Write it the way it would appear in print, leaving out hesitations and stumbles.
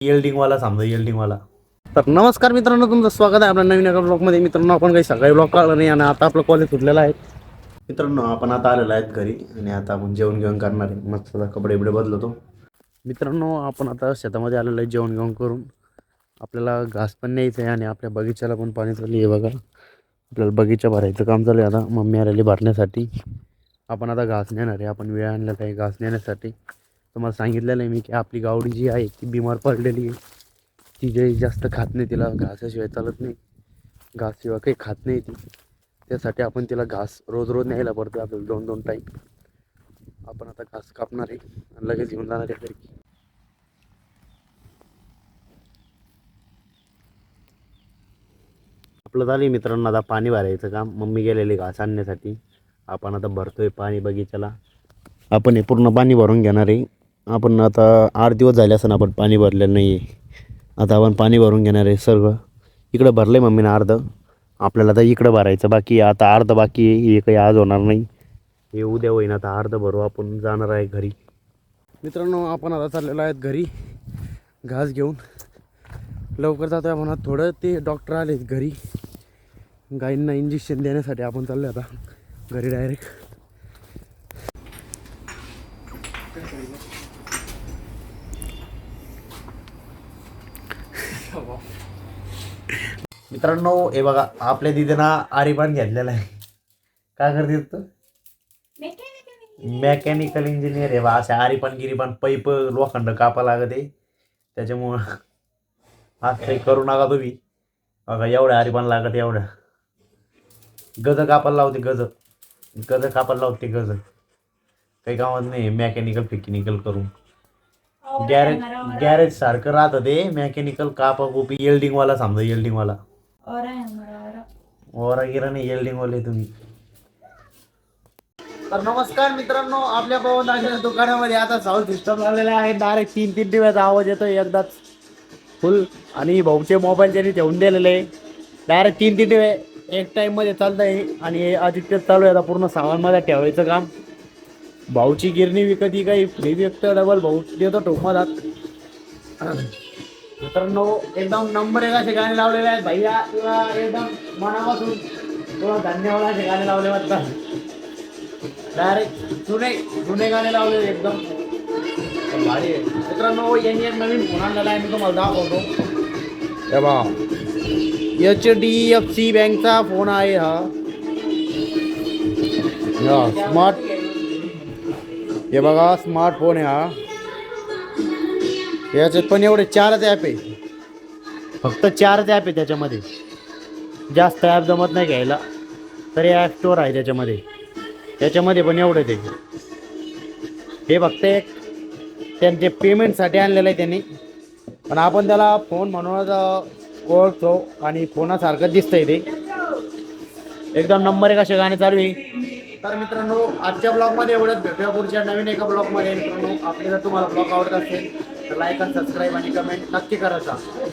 येल्डिंगवाला समजा येल्डिंगवाला. तर नमस्कार मित्रांनो, तुमचं स्वागत आहे आपल्या नवीन एका ब्लॉगमध्ये. मित्रांनो, आपण काही सकाळी ब्लॉग काढला नाही आणि आता आपलं कॉलेज सुटलेलं आहे. मित्रांनो, आपण आता आलेलो आहेत घरी आणि आता आपण जेवण करणार आहे. मस्त कपडे बिडे बदलतो. मित्रांनो, आपण आता शेतामध्ये आलेलो आहे जेवण करून. आपल्याला घास पण न्यायचं आहे आणि आपल्या बगीच्याला पण पाणी चालू आहे. बघा, आपल्याला बगीचा भरायचं काम चालू आहे. आता मम्मी आलेली भरण्यासाठी. आपण आता घास नेणार आहे. आपण वेळ आणलेला आहे घास नेण्यासाठी. तुम्हाला सांगितलेलं आहे मी की आपली गावडी जी आहे ती बिमार पडलेली आहे. ती जे जास्त खात नाही, तिला घासाशिवाय चालत नाही. घासशिवाय काही खात नाही ती. त्यासाठी आपण तिला घास रोज रोज न्यायला पडतो आपल्याला 2-2 टाईम. आपण आता घास कापणार आहे आणि लगेच घेऊन जाणार आहे घरी. आपलं झालं मित्रांनो आता पाणी भरायचं काम. मम्मी गेलेली घास आणण्यासाठी. आपण आता भरतोय पाणी बगीच्याला. आपण हे पूर्ण पाणी भरून घेणार आहे. आपण आता 8 दिवस झाले असं आपण पाणी भरलेलं नाही आहे. आता आपण पाणी भरून घेणार आहे सर्व. इकडं भरलं आहे मम्मीनं अर्ध. आपल्याला आता इकडं भरायचं बाकी आहे. आता अर्ध बाकी आहे. हे काही आज होणार नाही, हे उद्या होईन. आता अर्ध भरू, आपण जाणार आहे घरी. मित्रांनो, आपण आता चाललेलो आहेत घरी घास घेऊन. लवकर जातो आहे म्हणा. थोडं ते डॉक्टर आले घरी गाईंना इंजेक्शन देण्यासाठी. आपण चाललो आता घरी डायरेक्ट. मित्रांनो, हे बघा आपल्या दिदीनं आरीपान घेतलेला आहे. काय करते तू? मेकॅनिकल इंजिनियर आहे बा. असे आरीपान गिरीपान पैप लोखंड कापा लागत आहे. त्याच्यामुळं आज काही करू नका तुम्ही. बघा एवढ्या आरीपान लागत, एवढ्या गज कापायला लावते. गज कापायला लावते. गज काही कामात नाही. मेकॅनिकल फिकॅनिकल करून गॅरेज सारखं राहतं ते. मेकॅनिकल कापा कोपी येल्डिंगवाला समजा येल्डिंगवाला. ओरा गिरा नाही, येल्डिंगवाले तुम्ही. तर नमस्कार मित्रांनो, आपल्या पवनदाच्या दुकानामध्ये आता साऊंड सिस्टम लागलेला आहे. डायरेक्ट 3-3 दिव्याचा आवाज येतो एकदाच फुल. आणि भाऊचे मोबाईल त्यांनी ठेवून दिलेले आहे. डायरेक्ट 3-3 दिवे एक टाईममध्ये चालत आहे. आणि आदित्य चालू आहे आता पूर्ण सामानमध्ये ठेवायचं काम. भाऊची गिरणी विकती काही फ्री विकतं. डबल भाऊ देतो ठोकमधात. मित्रांनो, एकदम नंबर 1 असे गाणे लावलेले आहेत भैया. तुला एकदम मनापासून तुला धन्यवाद. असे गाणे लावले वाटतात. डायरेक्ट जुने गाणे लावले एकदम भारी आहे. मित्रांनो, यांनी एक नवीन फोन आणलेला आहे. मी तुम्हाला दाखवतो. हे बघा, HDFC बँकचा फोन आहे हा. स्मार्ट, हे बघा स्मार्टफोन आहे हा. याच्यात पण एवढे 4च ॲप आहे. फक्त 4च ॲप आहे त्याच्यामध्ये. जास्त ॲप जमत नाही घ्यायला. तरी ॲप स्टोअर आहे त्याच्यामध्ये पण एवढं ते. हे फक्त एक त्यांचे पेमेंटसाठी आणलेलं आहे त्यांनी. पण आपण त्याला फोन म्हणूनच ओळखतो आणि फोनासारखं दिसतंय ते. एकदम नंबर 1 असे गाणे चालू आहे. तर मित्रांनो, आजच्या ब्लॉगमध्ये एवढंच. भेटूया पुढच्या नवीन एका ब्लॉगमध्ये. मित्रांनो, आपल्याला तुम्हाला ब्लॉग आवडत असेल तर लाईक आणि सबस्क्राईब आणि कमेंट नक्की करायचा.